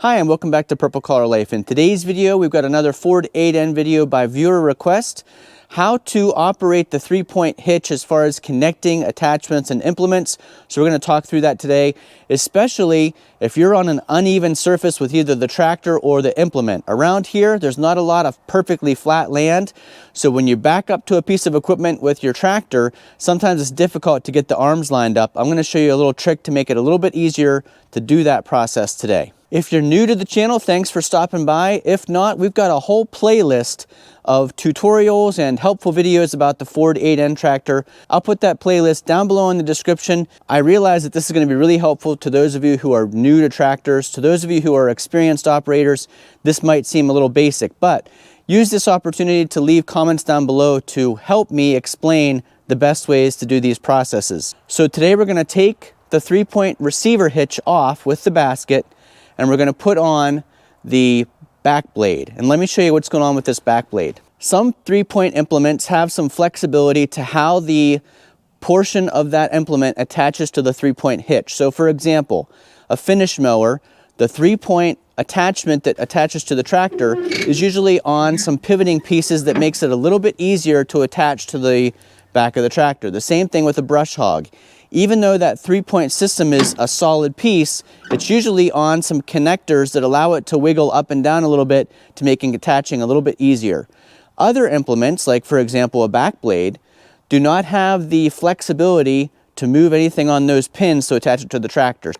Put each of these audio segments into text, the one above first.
Hi, and welcome back to Purple Collar Life. In today's video, we've got another Ford 8N video by viewer request. How to operate the 3-point hitch as far as connecting attachments and implements. So we're going to talk through that today, especially if you're on an uneven surface with either the tractor or the implement. Around here, there's not a lot of perfectly flat land. So when you back up to a piece of equipment with your tractor, sometimes it's difficult to get the arms lined up. I'm going to show you a little trick to make it a little bit easier to do that process today. If you're new to the channel, thanks for stopping by. If not, we've got a whole playlist of tutorials and helpful videos about the Ford 8N tractor. I'll put that playlist down below in the description. I realize that this is going to be really helpful to those of you who are new to tractors. To those of you who are experienced operators, this might seem a little basic, but use this opportunity to leave comments down below to help me explain the best ways to do these processes. So today we're going to take the 3-point receiver hitch off with the basket, and we're going to put on the back blade. And let me show you what's going on with this back blade. Some 3-point implements have some flexibility to how the portion of that implement attaches to the 3-point hitch. So for example, a finish mower, the 3-point attachment that attaches to the tractor is usually on some pivoting pieces that makes it a little bit easier to attach to the back of the tractor. The same thing with a brush hog. Even though that 3-point system is a solid piece, it's usually on some connectors that allow it to wiggle up and down a little bit to making attaching a little bit easier. Other implements, like for example a back blade, do not have the flexibility to move anything on those pins to attach it to the tractor.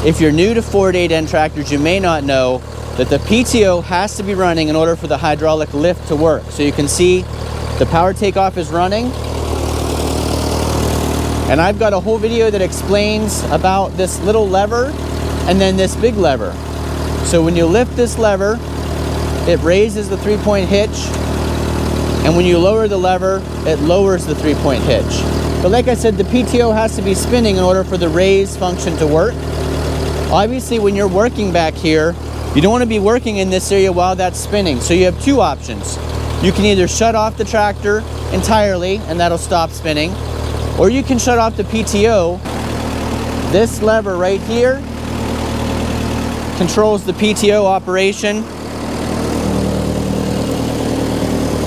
If you're new to Ford 8N tractors, you may not know that the PTO has to be running in order for the hydraulic lift to work. So you can see the power takeoff is running. And I've got a whole video that explains about this little lever and then this big lever. So when you lift this lever, it raises the 3-point hitch. And when you lower the lever, it lowers the 3-point hitch. But like I said, the PTO has to be spinning in order for the raise function to work. Obviously, when you're working back here, you don't want to be working in this area while that's spinning. So you have two options. You can either shut off the tractor entirely, and that'll stop spinning, or you can shut off the PTO. This lever right here controls the PTO operation.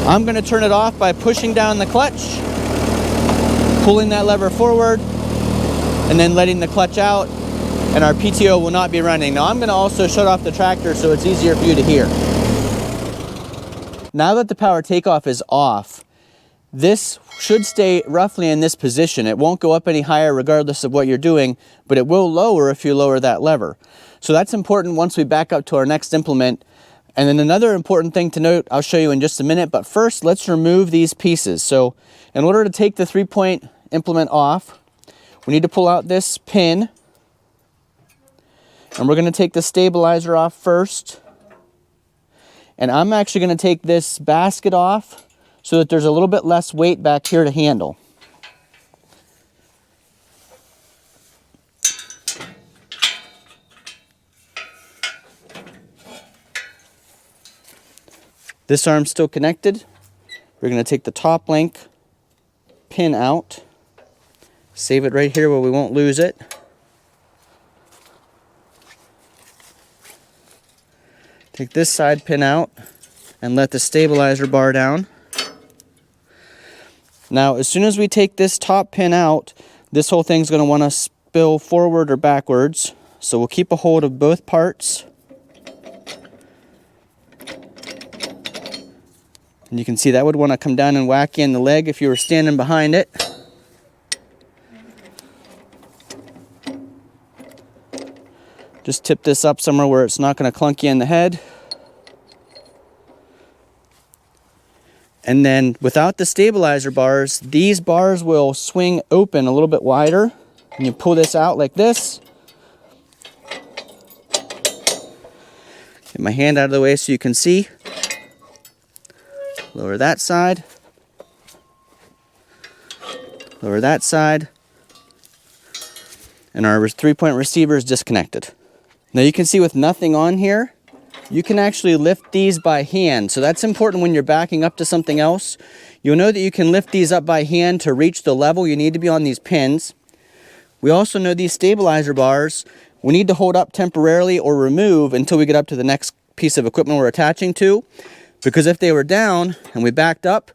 I'm going to turn it off by pushing down the clutch, pulling that lever forward, and then letting the clutch out. And our PTO will not be running. Now I'm going to also shut off the tractor so it's easier for you to hear. Now that the power takeoff is off, this should stay roughly in this position. It won't go up any higher regardless of what you're doing, but it will lower if you lower that lever. So that's important once we back up to our next implement. And then another important thing to note, I'll show you in just a minute, but first let's remove these pieces. So in order to take the 3-point implement off, we need to pull out this pin. And we're going to take the stabilizer off first. And I'm actually going to take this basket off so that there's a little bit less weight back here to handle. This arm's still connected. We're going to take the top link pin out. Save it right here where we won't lose it. Take this side pin out and let the stabilizer bar down. Now, as soon as we take this top pin out, this whole thing's going to want to spill forward or backwards. So we'll keep a hold of both parts. And you can see that would want to come down and whack you in the leg if you were standing behind it. Just tip this up somewhere where it's not going to clunk you in the head. And then without the stabilizer bars, these bars will swing open a little bit wider. And you pull this out like this. Get my hand out of the way so you can see. Lower that side. Lower that side. and our 3-point receiver is disconnected. Now you can see with nothing on here, you can actually lift these by hand. So that's important when you're backing up to something else. You'll know that you can lift these up by hand to reach the level you need to be on these pins. We also know these stabilizer bars, we need to hold up temporarily or remove until we get up to the next piece of equipment we're attaching to. Because if they were down and we backed up,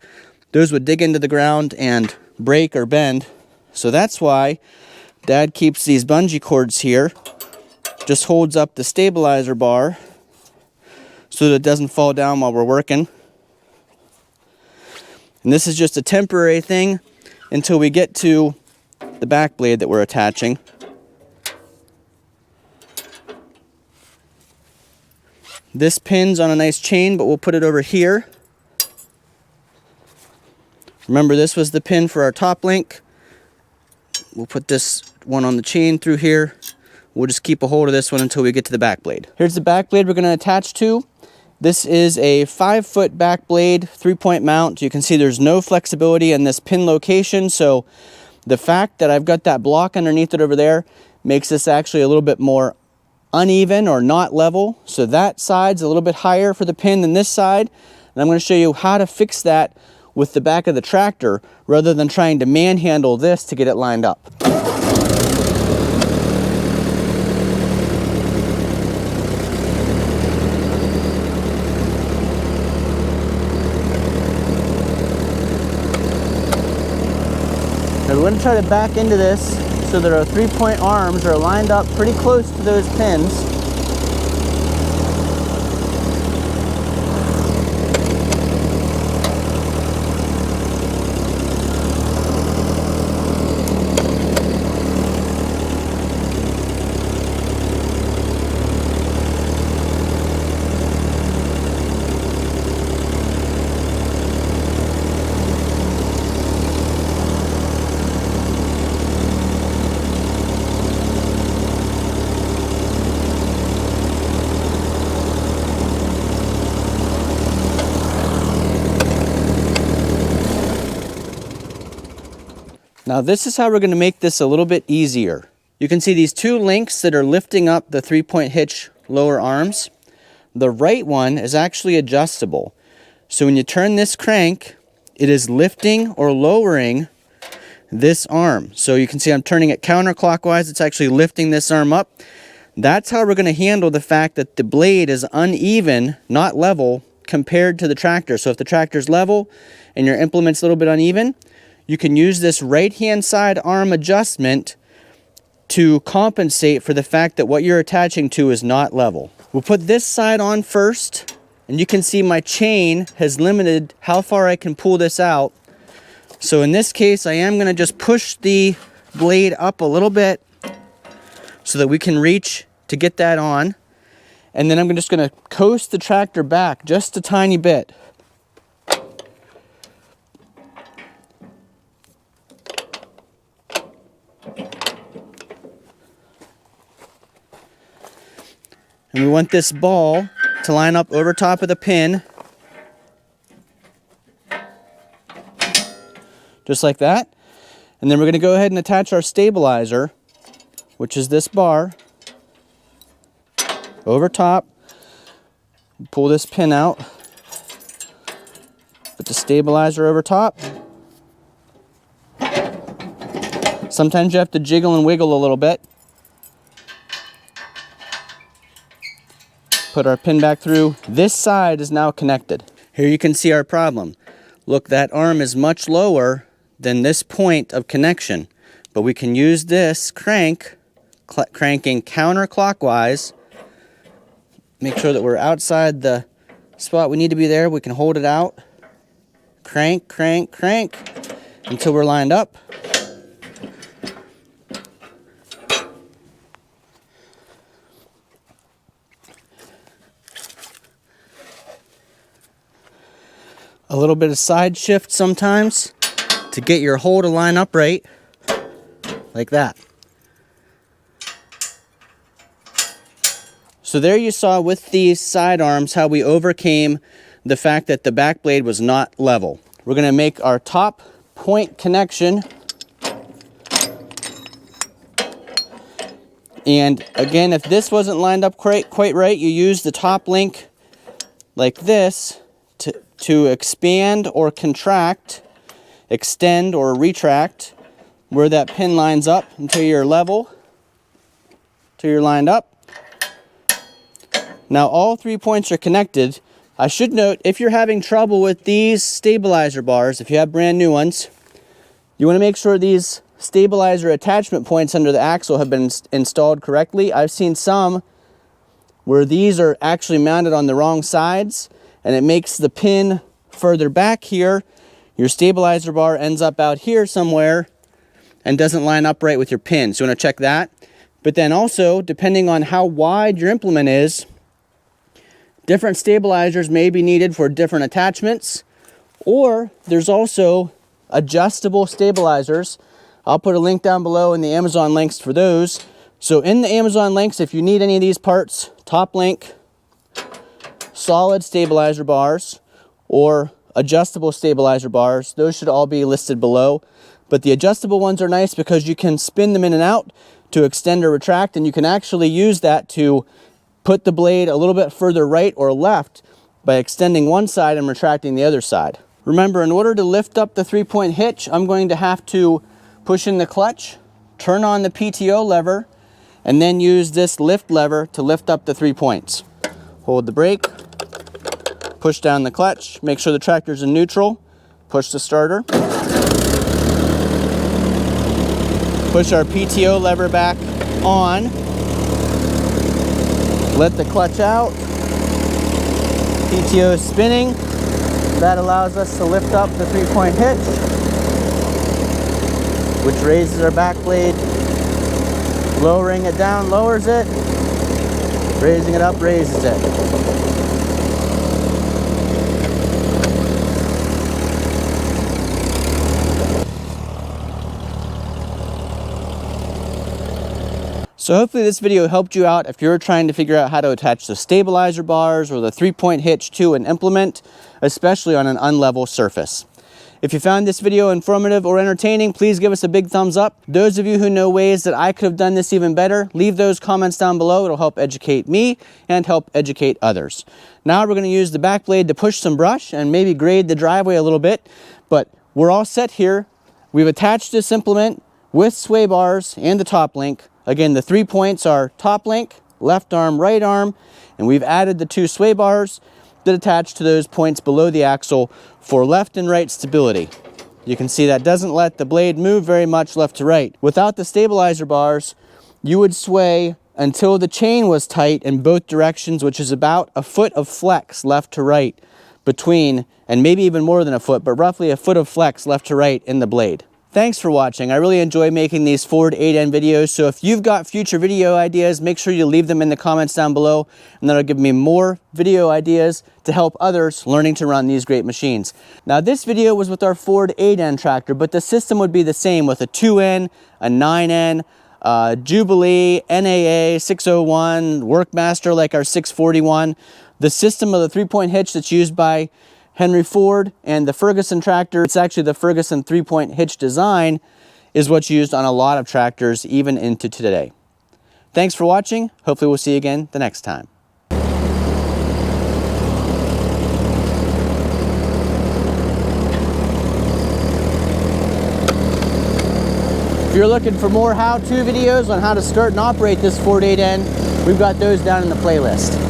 those would dig into the ground and break or bend. So that's why Dad keeps these bungee cords here. Just holds up the stabilizer bar so that it doesn't fall down while we're working. And this is just a temporary thing until we get to the back blade that we're attaching. This pin's on a nice chain, but we'll put it over here. Remember, this was the pin for our top link. We'll put this one on the chain through here. We'll just keep a hold of this one until we get to the back blade. Here's the back blade we're going to attach to. This is a 5-foot back blade, 3-point mount. You can see there's no flexibility in this pin location, so the fact that I've got that block underneath it over there makes this actually a little bit more uneven or not level. So that side's a little bit higher for the pin than this side, and I'm going to show you how to fix that with the back of the tractor rather than trying to manhandle this to get it lined up. Now we're going to try to back into this so that our 3-point arms are lined up pretty close to those pins. Now this is how we're going to make this a little bit easier. You can see these 2 links that are lifting up the 3-point hitch lower arms. The right one is actually adjustable. So when you turn this crank, it is lifting or lowering this arm. So you can see I'm turning it counterclockwise. It's actually lifting this arm up. That's how we're going to handle the fact that the blade is uneven, not level, compared to the tractor. So if the tractor's level and your implement's a little bit uneven, you can use this right-hand side arm adjustment to compensate for the fact that what you're attaching to is not level. We'll put this side on first, and you can see my chain has limited how far I can pull this out. So in this case, I am going to just push the blade up a little bit so that we can reach to get that on. And then I'm just going to coast the tractor back just a tiny bit. And we want this ball to line up over top of the pin, just like that. And then we're going to go ahead and attach our stabilizer, which is this bar, over top. Pull this pin out, put the stabilizer over top. Sometimes you have to jiggle and wiggle a little bit. Put our pin back through. This side is now connected. Here you can see our problem. Look, that arm is much lower than this point of connection, but we can use this cranking counterclockwise. Make sure that we're outside the spot we need to be there. We can hold it out. Crank, crank, crank until we're lined up. A little bit of side shift sometimes to get your hole to line up right, like that. So there you saw with these side arms how we overcame the fact that the back blade was not level. We're going to make our top point connection. And again, if this wasn't lined up quite right, you use the top link like this to expand or contract, extend or retract where that pin lines up until you're level, until you're lined up. Now all 3 points are connected. I should note, if you're having trouble with these stabilizer bars, if you have brand new ones, you want to make sure these stabilizer attachment points under the axle have been installed correctly. I've seen some where these are actually mounted on the wrong sides, and it makes the pin further back here. Your stabilizer bar ends up out here somewhere and doesn't line up right with your pin. So you want to check that. But then also, depending on how wide your implement is, different stabilizers may be needed for different attachments, or there's also adjustable stabilizers. I'll put a link down below in the Amazon links for those. So in the Amazon links, if you need any of these parts, top link, solid stabilizer bars, or adjustable stabilizer bars, those should all be listed below. But the adjustable ones are nice because you can spin them in and out to extend or retract, and you can actually use that to put the blade a little bit further right or left by extending one side and retracting the other side. Remember, in order to lift up the 3-point hitch, I'm going to have to push in the clutch, turn on the PTO lever, and then use this lift lever to lift up the 3 points. Hold the brake, push down the clutch, make sure the tractor's in neutral, push the starter, push our PTO lever back on, let the clutch out, PTO is spinning. That allows us to lift up the 3-point hitch, which raises our back blade. Lowering it down lowers it, raising it up raises it. So hopefully this video helped you out if you're trying to figure out how to attach the stabilizer bars or the 3-point hitch to an implement, especially on an unlevel surface. If you found this video informative or entertaining, please give us a big thumbs up. Those of you who know ways that I could have done this even better, leave those comments down below. It'll help educate me and help educate others. Now we're going to use the back blade to push some brush and maybe grade the driveway a little bit, but we're all set here. We've attached this implement with sway bars and the top link. Again, the 3 points are top link, left arm, right arm, and we've added the 2 sway bars that attach to those points below the axle for left and right stability. You can see that doesn't let the blade move very much left to right. Without the stabilizer bars, you would sway until the chain was tight in both directions, which is about a foot of flex left to right between, and maybe even more than a foot, but roughly a foot of flex left to right in the blade. Thanks for watching. I really enjoy making these Ford 8N videos, so if you've got future video ideas, make sure you leave them in the comments down below, and that'll give me more video ideas to help others learning to run these great machines. Now this video was with our Ford 8N tractor, but the system would be the same with a 2N, a 9N, Jubilee, NAA, 601, Workmaster like our 641. The system of the 3-point hitch that's used by Henry Ford and the Ferguson tractor, it's actually the Ferguson 3-point hitch design, is what's used on a lot of tractors even into today. Thanks for watching. Hopefully we'll see you again the next time. If you're looking for more how-to videos on how to start and operate this Ford 8N, we've got those down in the playlist.